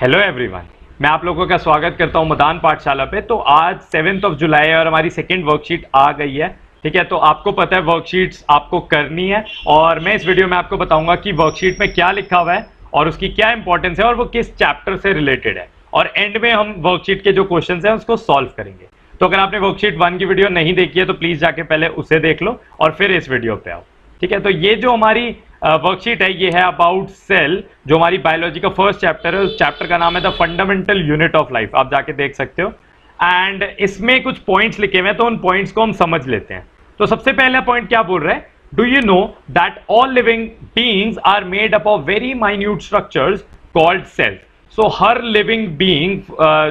Hello everyone, मैं आप लोगों का स्वागत करता हूं मदान पाठशाला पे। तो आज 7 जुलाई है और हमारी सेकंड वर्कशीट आ गई है। ठीक है, तो आपको पता है वर्कशीट्स आपको करनी है और मैं इस वीडियो में आपको बताऊंगा कि वर्कशीट में क्या लिखा हुआ है और उसकी क्या इंपॉर्टेंस है और वो किस चैप्टर से रिलेटेड है, और एंड में हम वर्कशीट के जो क्वेश्चन हैं उसको सॉल्व करेंगे। तो अगर आपने वर्कशीट 1 की वीडियो नहीं देखी है तो प्लीज जाके पहले उसे देख लो और फिर इस वीडियो पे आओ। ठीक है, तो ये जो हमारी वर्कशीट है ये है अबाउट सेल, जो हमारी बायोलॉजी का फर्स्ट चैप्टर है। उस चैप्टर का नाम है the fundamental unit of life, आप जाके देख सकते हो। एंड इसमें कुछ पॉइंट्स लिखे हुए हैं तो उन पॉइंट्स को हम समझ लेते हैं। तो सबसे पहला पॉइंट क्या बोल रहा है, do you know that all living beings are made up of very minute structures called cells. So हर लिविंग बीइंग,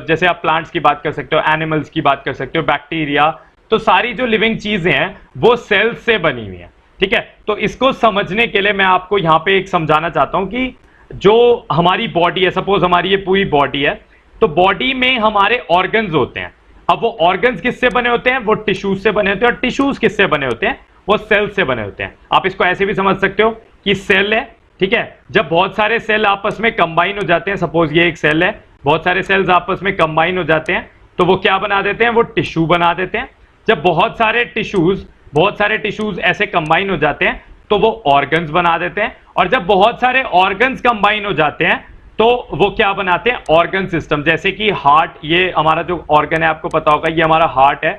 जैसे आप प्लांट्स की बात कर सकते हो, एनिमल्स की बात कर सकते हो, बैक्टीरिया, तो सारी जो लिविंग चीजें हैं वो सेल्स से बनी हुई हैं। ठीक है, तो इसको समझने के लिए मैं आपको यहां पे एक समझाना चाहता हूं कि जो हमारी बॉडी है, सपोज हमारी ये पूरी बॉडी है, तो बॉडी में हमारे ऑर्गन्स होते हैं। अब वो ऑर्गन्स किससे बने होते हैं, वो टिश्यूज से बने होते हैं, और टिश्यूज किससे बने होते हैं, वो सेल से बने होते हैं। आप इसको ऐसे भी समझ सकते हो कि सेल है, ठीक है, जब बहुत सारे सेल आपस में कंबाइन हो जाते हैं, सपोज ये एक सेल है, बहुत सारे सेल्स आपस में कंबाइन हो जाते हैं तो वो क्या बना देते हैं, वो टिश्यू बना देते हैं। जब बहुत सारे टिश्यूज ऐसे कंबाइन हो जाते हैं तो वो ऑर्गन्स बना देते हैं, और जब बहुत सारे ऑर्गन्स कंबाइन हो जाते हैं तो वो क्या बनाते हैं, ऑर्गन सिस्टम। जैसे कि हार्ट, ये हमारा जो ऑर्गन है आपको पता होगा, ये हमारा हार्ट है।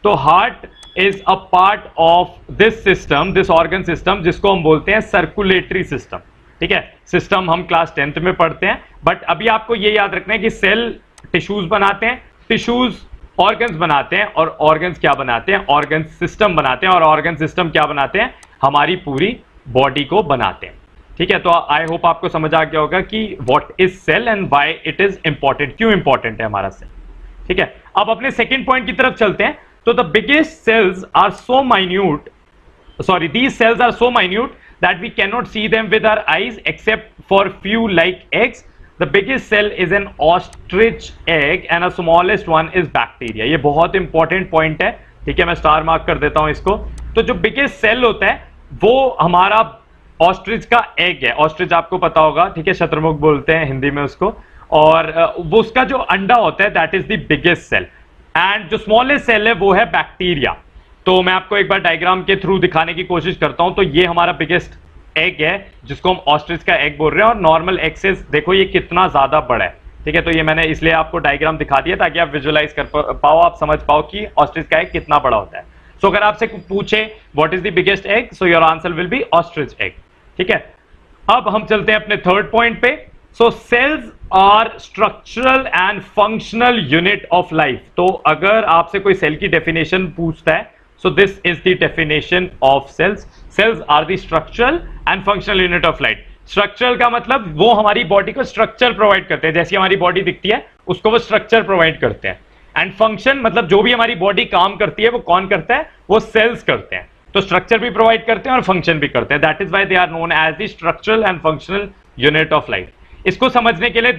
तो heart is a part of this system, this organ system, जिसको हम बोलते हैं सर्कुलेटरी सिस्टम। ठीक है, सिस्टम हम क्लास 10th में पढ़ते हैं, बट अभी आपको ये याद रखना है कि सेल टिश्यूज बनाते हैं, टिश्यूज ऑर्गन्स बनाते हैं, और ऑर्गन्स क्या बनाते हैं, ऑर्गन सिस्टम बनाते हैं, और ऑर्गन सिस्टम क्या बनाते हैं, हमारी पूरी बॉडी को बनाते हैं। ठीक है, तो आई होप आपको समझ आ गया होगा कि what is cell and why it is important, क्यों इंपॉर्टेंट है हमारा सेल। ठीक है, अब अपने सेकंड पॉइंट की तरफ चलते हैं। तो the biggest cells are so minute, these cells are so minute that we cannot see them with our eyes except for few like eggs. The biggest cell is an ostrich egg and the smallest one is bacteria. ये बहुत important point है। ठीक है, मैं star mark कर देता हूं इसको। तो जो बिगेस्ट सेल होता है वो हमारा ऑस्ट्रिच का एग है। ऑस्ट्रिच आपको पता होगा, ठीक है, शतुरमुर्ग बोलते हैं हिंदी में उसको, और वो उसका जो अंडा होता है that is the biggest cell. And जो स्मॉलेस्ट सेल है वो है बैक्टीरिया। तो मैं आपको एक बार डायग्राम के थ्रू दिखाने की कोशिश करता हूं। तो ये हमारा बिगेस्ट एग है जिसको हम ऑस्ट्रिच का एग बोल रहे हैं, और नॉर्मल एग से देखो ये कितना ज्यादा बड़ा है। ठीक है, तो ये मैंने इसलिए आपको डायग्राम दिखा दिया ताकि आप विजुअलाइज कर पाओ, आप समझ पाओ कि ऑस्ट्रिच का एग कितना बड़ा होता है। सो अगर आपसे पूछे what is the biggest egg, so your answer will be ostrich egg. ठीक है, अब हम चलते हैं अपने थर्ड पॉइंट पे। So cells are structural and functional unit of life. तो अगर आपसे कोई सेल की डेफिनेशन पूछता है, so this is the definition of cells. Cells are the structural and functional unit of life. Structural का मतलब वो हमारी बॉडी को स्ट्रक्चर प्रोवाइड करते हैं, जैसी हमारी बॉडी दिखती है उसको वो स्ट्रक्चर प्रोवाइड करते हैं। एंड फंक्शन मतलब जो भी हमारी बॉडी काम करती है वो कौन करता है, वो सेल्स करते हैं। तो स्ट्रक्चर भी प्रोवाइड करते हैं और फंक्शन भी करते हैं। That is why they are known as the structural and functional unit of life. इसको समझने के लिए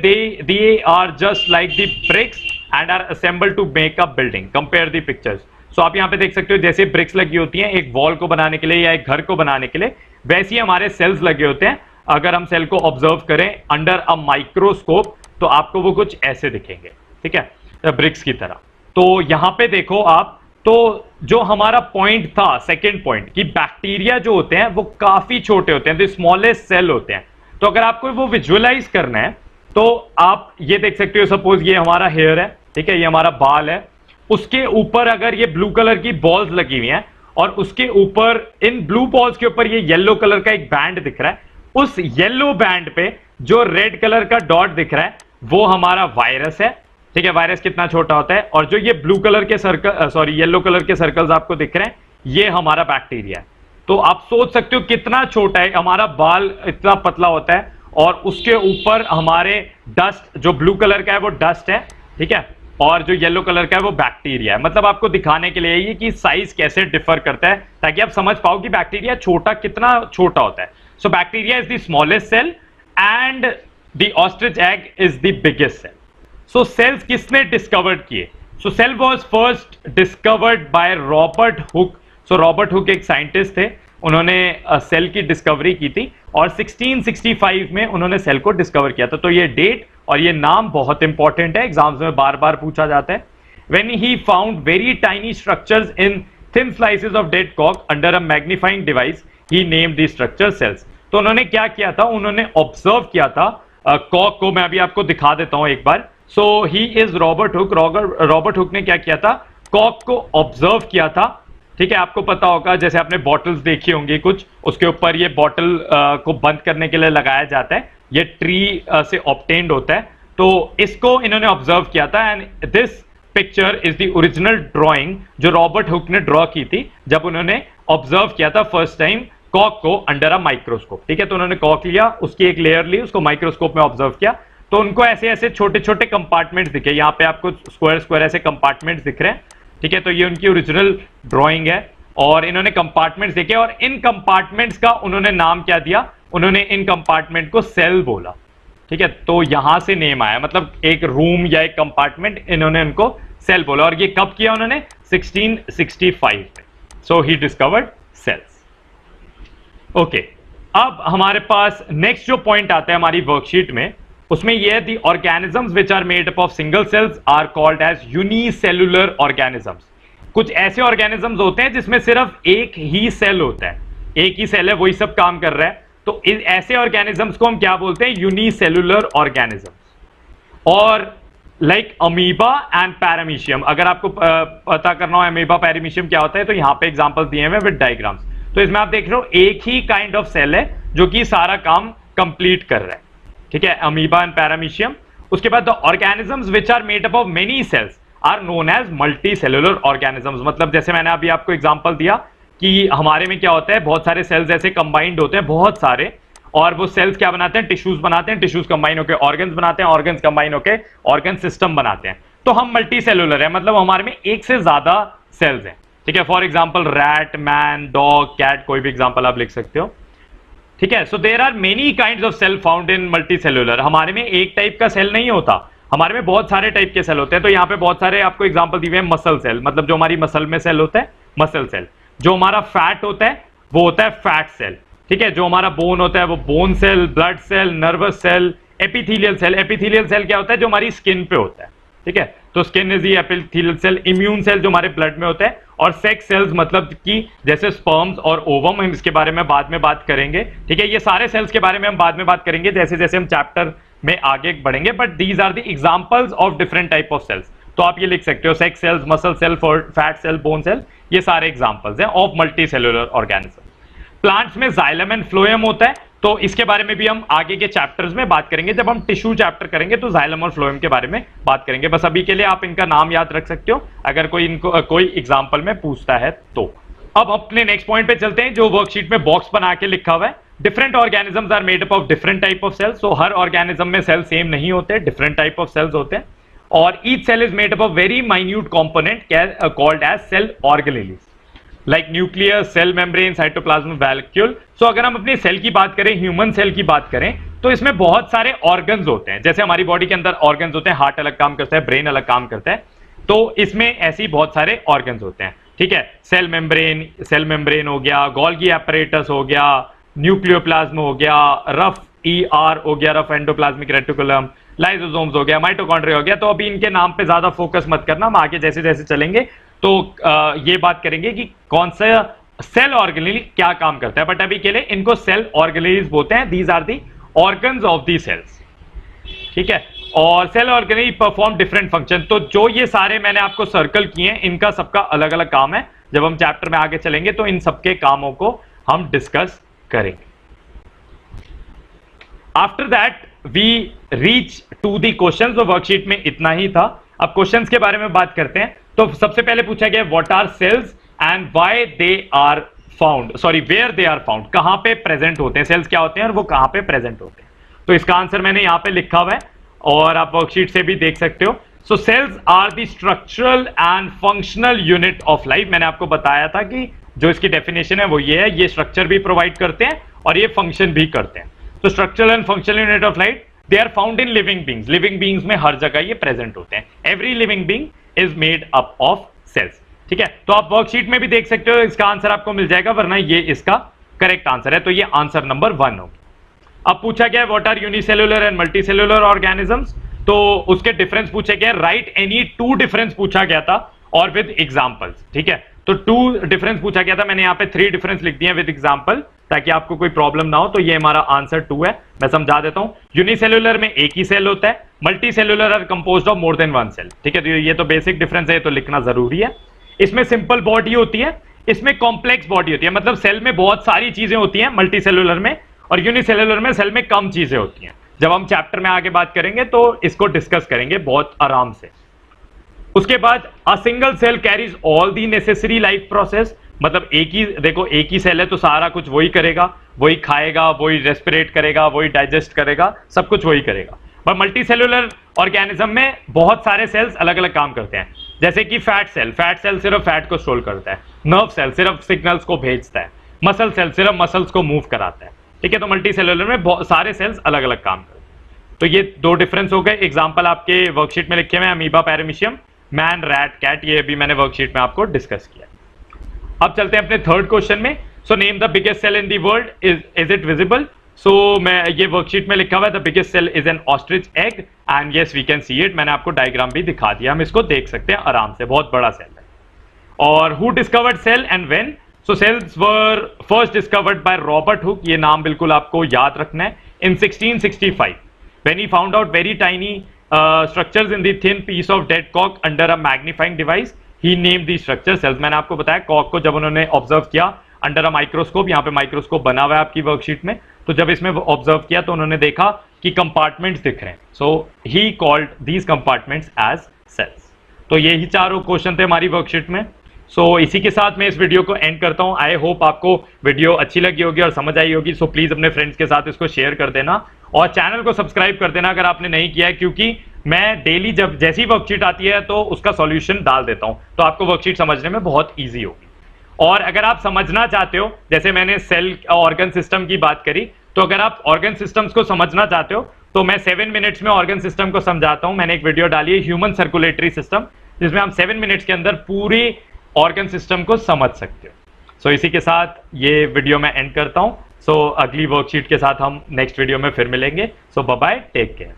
they are just like the bricks and are assembled to make a building. Compare the pictures. So आप यहाँ पे देख सकते हो जैसे ब्रिक्स लगी होती हैं एक वॉल को बनाने के लिए या एक घर को बनाने के लिए, वैसे ही हमारे सेल्स लगे होते हैं। अगर हम सेल को ऑब्जर्व करें अंडर अ माइक्रोस्कोप तो आपको वो कुछ ऐसे दिखेंगे, ठीक है, ब्रिक्स की तरह। तो यहाँ पे देखो आप, तो जो हमारा पॉइंट था, सेकेंड पॉइंट, कि बैक्टीरिया जो होते हैं वो काफी छोटे होते हैं, तो स्मॉलेस्ट सेल होते हैं। तो अगर आपको वो विजुअलाइज करना है तो आप ये देख सकते हो, सपोज ये हमारा हेयर है, ठीक है, ये हमारा बाल है, उसके ऊपर अगर ये ब्लू कलर की बॉल्स लगी हुई हैं और उसके ऊपर, इन ब्लू बॉल्स के ऊपर ये येलो कलर का एक बैंड दिख रहा है, उस येलो बैंड पे जो रेड कलर का डॉट दिख रहा है वो हमारा वायरस है। ठीक है, वायरस कितना छोटा होता है, और जो ये ब्लू कलर के सर्कल, येलो कलर के सर्कल्स आपको दिख रहे हैं ये हमारा बैक्टीरिया है। तो आप सोच सकते हो कितना छोटा है, हमारा बाल इतना पतला होता है और उसके ऊपर हमारे डस्ट, जो ब्लू कलर का है वो डस्ट है, ठीक है, और जो येलो कलर का है वो बैक्टीरिया है। मतलब आपको दिखाने के लिए ये कि साइज कैसे डिफर करता है ताकि आप समझ पाओ कि बैक्टीरिया छोटा कितना छोटा होता है। So bacteria is the smallest cell and the ostrich egg is the biggest cell. So cells किसने डिस्कवर्ड किए? So cell was first discovered by Robert Hooke. So Robert Hooke एक साइंटिस्ट थे, उन्होंने सेल की डिस्कवरी की थी और 1665 में उन्होंने सेल को डिस्कवर किया था। तो ये डेट और ये नाम बहुत इंपॉर्टेंट है, एग्जाम्स में बार बार पूछा जाता है। When he found very tiny structures in thin slices of dead cock under a magnifying device, he named the structure cells. तो उन्होंने क्या किया था, उन्होंने ऑब्जर्व किया था कॉक को। मैं अभी आपको दिखा देता हूं एक बार। So he is Robert Hooke. Robert Hooke ने क्या किया था, कॉक को ऑब्जर्व किया था। ठीक है, आपको पता होगा जैसे आपने बॉटल्स देखी होंगी कुछ, उसके ऊपर ये बॉटल को बंद करने के लिए लगाया जाता है, ये ट्री से ऑब्टेन्ड होता है। तो इसको इन्होंने ऑब्जर्व किया था and this picture is the original drawing जो रॉबर्ट हुक ने ड्रॉ की थी जब उन्होंने ऑब्जर्व किया था फर्स्ट टाइम कॉक को अंडर अ माइक्रोस्कोप। ठीक है, तो उन्होंने कॉक लिया, उसकी एक लेयर ली, उसको माइक्रोस्कोप में ऑब्जर्व किया, तो उनको ऐसे ऐसे छोटे छोटे कंपार्टमेंट्स दिखे। यहाँ पे आपको स्क्वायर स्क्वायर ऐसे कंपार्टमेंट्स दिख रहे हैं। ठीक है, तो ये उनकी ओरिजिनल ड्राइंग है और इन्होंने कंपार्टमेंट्स देखे और इन कंपार्टमेंट्स का उन्होंने नाम क्या दिया, उन्होंने इन कंपार्टमेंट को सेल बोला। ठीक है, तो यहां से नेम आया, मतलब एक रूम या एक कंपार्टमेंट, इन्होंने उनको सेल बोला। और ये कब किया उन्होंने, 1665 में। सो ही डिस्कवर्ड सेल्स। ओके, अब हमारे पास नेक्स्ट जो पॉइंट आता है हमारी वर्कशीट में, उसमें यह है the organisms which are made up of single cells are called as unicellular organisms. कुछ ऐसे ऑर्गेनिजम्स होते हैं जिसमें सिर्फ एक ही सेल होता है, एक ही सेल है, वही सब काम कर रहा है। तो ऐसे ऑर्गेनिजम्स को हम क्या बोलते हैं, यूनिसेल्युलर ऑर्गेनिजम्स। और लाइक अमीबा एंड पैरामीशियम, अगर आपको पता करना हो अमीबा पैरामीशियम क्या होता है, तो यहां पे एग्जांपल्स दिए हुए विद डायग्राम्स। तो इसमें आप देख रहे हो एक ही काइंड ऑफ सेल है जो कि सारा काम कंप्लीट कर रहा है। ठीक है, अमीबा एंड पैरामीशियम। उसके बाद the organisms which are made up of many cells are known as multicellular organisms. मतलब जैसे मैंने अभी आपको एग्जांपल दिया कि हमारे में क्या होता है, बहुत सारे सेल्स ऐसे कंबाइंड होते हैं, बहुत सारे, और वो सेल्स क्या बनाते हैं, टिश्यूज बनाते हैं, टिश्यूज कंबाइन होकर ऑर्गन्स बनाते हैं, ऑर्गन्स कंबाइन होकर ऑर्गन सिस्टम बनाते हैं। तो हम मल्टी सेलुलर है, मतलब हमारे में एक से ज्यादा सेल्स हैं। ठीक है, for example rat, man, dog, cat, कोई भी एग्जांपल आप लिख सकते हो। ठीक है, so there are many kinds of cell found in multicellular. हमारे में एक टाइप का सेल नहीं होता, हमारे में बहुत सारे टाइप के सेल होते हैं। तो यहाँ पे बहुत सारे आपको एग्जांपल दिए हैं। मसल सेल, मतलब जो हमारी मसल में सेल होता है, मसल सेल। जो हमारा फैट होता है वो होता है फैट सेल। ठीक है, जो हमारा बोन होता है वो bone cell, blood cell, nervous cell, epithelial cell. Epithelial cell क्या होता है, जो हमारी स्किन पे होता है। ठीक है, तो skin is the epithelial cell. Immune cell जो हमारे ब्लड में होता है, और सेक्स सेल्स मतलब कि जैसे स्पर्म्स और ओवम, हम इसके बारे में बाद में बात करेंगे। ठीक है, ये सारे सेल्स के बारे में हम बाद में बात करेंगे जैसे जैसे हम चैप्टर में आगे बढ़ेंगे। But these are the examples of different type of cells. तो आप ये लिख सकते हो, sex cells, muscle cell, fat cell, bone cell, ये सारे एग्जांपल्स हैं of multicellular organism. Plants में जाइलम एंड फ्लोएम होता है, तो इसके बारे में भी हम आगे के चैप्टर्स में बात करेंगे। जब हम टिश्यू चैप्टर करेंगे तो जाइलम और फ्लोएम के बारे में बात करेंगे। बस अभी के लिए आप इनका नाम याद रख सकते हो अगर कोई इनको कोई एग्जांपल में पूछता है तो। अब अपने नेक्स्ट पॉइंट पे चलते हैं, जो वर्कशीट में बॉक्स बना के लिखा हुआ है। Different organisms are made up of different type of cells. So हर ऑर्गेनिज्म में सेल सेम नहीं होते, डिफरेंट टाइप ऑफ सेल्स होते हैं। और each cell is made up of very minute component called as cell organelles, like nucleus, cell membrane, cytoplasm, vacuole. So अगर हम अपने सेल की बात करें, ह्यूमन सेल की बात करें, तो इसमें बहुत सारे ऑर्गन्स होते हैं। जैसे हमारी बॉडी के अंदर ऑर्गन्स होते हैं, हार्ट अलग काम करता है, ब्रेन अलग काम करता है, तो इसमें ऐसे ही बहुत सारे ऑर्गन्स होते हैं। ठीक है, सेल मेम्ब्रेन हो गया, गोल्गी एपरेटस हो गया, न्यूक्लियोप्लाज्म हो गया, रफ ER हो गया, रफ एंडोप्लाज्मिक रेटिकुलम, लाइसोसोम्स हो गया, माइटोकॉन्ड्रिया हो गया। तो अभी इनके नाम पे ज्यादा फोकस मत करना, हम आगे जैसे जैसे चलेंगे तो ये बात करेंगे कि कौन सा सेल ऑर्गेनेल क्या काम करता है। बट अभी के लिए इनको सेल ऑर्गेनेल्स बोलते हैं। These are the organs of the cells. ठीक है, और cell organelle perform different function. तो जो ये सारे मैंने आपको सर्कल किए हैं, इनका सबका अलग अलग काम है। जब हम चैप्टर में आगे चलेंगे तो इन सबके कामों को हम डिस्कस करेंगे। After that we reach to the questions. तो वर्कशीट में इतना ही था। अब क्वेश्चंस के बारे में बात करते हैं। तो सबसे पहले पूछा गया what are cells and why they are found, sorry where they are found, कहां पे प्रेजेंट होते हैं, सेल्स क्या होते हैं और वो कहां पे प्रेजेंट होते हैं। तो इसका आंसर मैंने यहां पे लिखा हुआ है और आप वर्कशीट से भी देख सकते हो। So cells are the structural and functional unit of life. मैंने आपको बताया था कि जो इसकी डेफिनेशन है वो ये है, ये स्ट्रक्चर भी प्रोवाइड करते हैं और ये फंक्शन भी करते हैं। तो structural and functional unit of life, they are found in living beings. Living beings में हर जगह ये प्रेजेंट होते हैं। Every living being is made up of cells. ठीक है, तो आप वर्कशीट में भी देख सकते हो, इसका आंसर आपको मिल जाएगा, वरना ये इसका करेक्ट आंसर है। तो ये आंसर नंबर 1 होगा। अब पूछा गया है what are unicellular and multicellular organisms, तो उसके डिफरेंस पूछे गए, राइट एनी टू डिफरेंस पूछा गया था और विद एग्जांपल्स, ठीक है। तो 2 डिफरेंस पूछा गया था, मैंने यहाँ पे 3 डिफरेंस लिख दिए विद एग्जांपल ताकि आपको कोई प्रॉब्लम ना हो। तो ये हमारा आंसर 2 है। मैं समझा देता हूं, यूनिसेल्युलर में एक ही सेल होता है, multicellular are composed of more than 1 cell, ठीक है। तो ये तो बेसिक डिफरेंस है, तो लिखना जरूरी है। इसमें सिंपल बॉडी होती है, इसमें कॉम्प्लेक्स बॉडी होती है, मतलब सेल में बहुत सारी चीजें होती हैं मल्टीसेल्युलर में, और यूनिसेल्युलर में सेल में कम चीजें होती हैं। जब हम चैप्टर में आगे बात करेंगे तो इसको डिस्कस करेंगे बहुत आराम से। उसके बाद a single cell carries all the necessary life process, मतलब एक ही, देखो एक ही सेल है तो सारा कुछ वही करेगा, वही खाएगा, वही रेस्पिरेट करेगा, वही डाइजेस्ट करेगा, सब कुछ वही करेगा। पर मल्टी सेल्युलर ऑर्गेनिज्म में बहुत सारे सेल्स अलग अलग काम करते हैं, जैसे कि फैट सेल सिर्फ फैट को स्टोर करता है, नर्व सेल सिर्फ सिग्नल्स को भेजता है, मसल सेल सिर्फ मसल्स को मूव कराता है, ठीक है। तो मल्टी सेल्युलर में बहुत सारे सेल्स अलग अलग काम करते हैं। तो ये 2 डिफरेंस हो गए। एग्जाम्पल आपके वर्कशीट में लिखे हुए हैं, amoeba, paramecium, man, rat, cat, ये भी मैंने वर्कशीट में आपको डिस्कस किया। अब चलते हैं अपने थर्ड क्वेश्चन में। So name the biggest cell in the world, is it visible? So मैं ये वर्कशीट में लिखा हुआ है the biggest cell is an ostrich egg and yes we can see it. मैंने आपको डायग्राम भी दिखा दिया, हम इसको देख सकते हैं आराम से, बहुत बड़ा सेल है। और who discovered cell and when? So cells were first discovered by Robert Hooke, ये नाम बिल्कुल आपको याद रखना है, in 1665 when he found out very tiny structures in the thin piece of dead cork under a magnifying device, he named the structure cells। मैंने आपको बताया कॉक को जब उन्होंने ऑब्जर्व किया अंडर अ माइक्रोस्कोप, यहाँ पे माइक्रोस्कोप बना हुआ है आपकी वर्कशीट में, तो जब इसमें ऑब्जर्व किया तो उन्होंने देखा कि कंपार्टमेंट्स दिख रहे हैं, so he called these compartments as cells. तो ये ही 4 क्वेश्चन थे हमारी वर्कशीट में। सो इसी के साथ मैं इस वीडियो को एंड करता हूं। आई होप आपको वीडियो अच्छी लगी होगी और समझ आई होगी। सो प्लीज अपने फ्रेंड्स के साथ इसको शेयर कर देना और चैनल को सब्सक्राइब कर देना अगर आपने नहीं किया है, क्योंकि मैं डेली जब जैसी वर्कशीट आती है तो उसका सॉल्यूशन डाल देता हूं, तो आपको वर्कशीट समझने में बहुत ईजी होगी। और अगर आप समझना चाहते हो, जैसे मैंने सेल ऑर्गन सिस्टम की बात करी, तो अगर आप ऑर्गन सिस्टम्स को समझना चाहते हो तो मैं 7 मिनट्स में ऑर्गन सिस्टम को समझाता हूं। मैंने एक वीडियो डाली है ह्यूमन सर्कुलेटरी सिस्टम, जिसमें हम 7 मिनट्स के अंदर पूरी ऑर्गन सिस्टम को समझ सकते हो। सो इसी के साथ ये वीडियो मैं एंड करता हूं। सो अगली वर्कशीट के साथ हम नेक्स्ट वीडियो में फिर मिलेंगे। सो बाय बाय, टेक केयर।